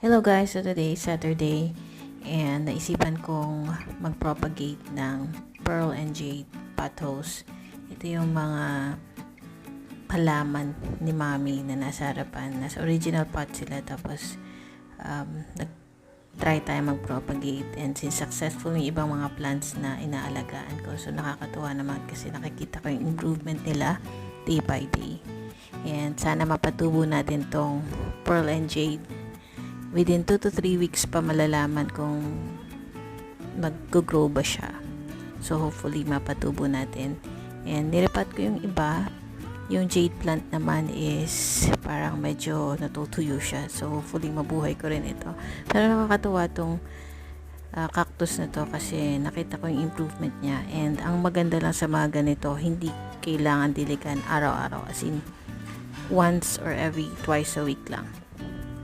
Hello guys, so today is Saturday and naisipan kong mag-propagate ng Pearl and Jade pothos. Ito yung mga halaman ni Mami na nasa harapan. Nasa original pot sila tapos nag-try tayo mag-propagate and since successful yung ibang mga plants na inaalagaan ko. So nakakatuwa naman kasi nakikita ko yung improvement nila day by day. And sana mapatubo natin tong Pearl and Jade. Within 2 to 3 weeks pa malalaman kung mag-grow ba siya. So, hopefully, mapatubo natin. And, nilipat ko yung iba. Yung jade plant naman is parang medyo natutuyo siya. So, hopefully, mabuhay ko rin ito. Pero nakakatuwa tong cactus na to kasi nakita ko yung improvement niya. And, ang maganda lang sa mga ganito, hindi kailangan diligan araw-araw. As in, once or twice a week lang.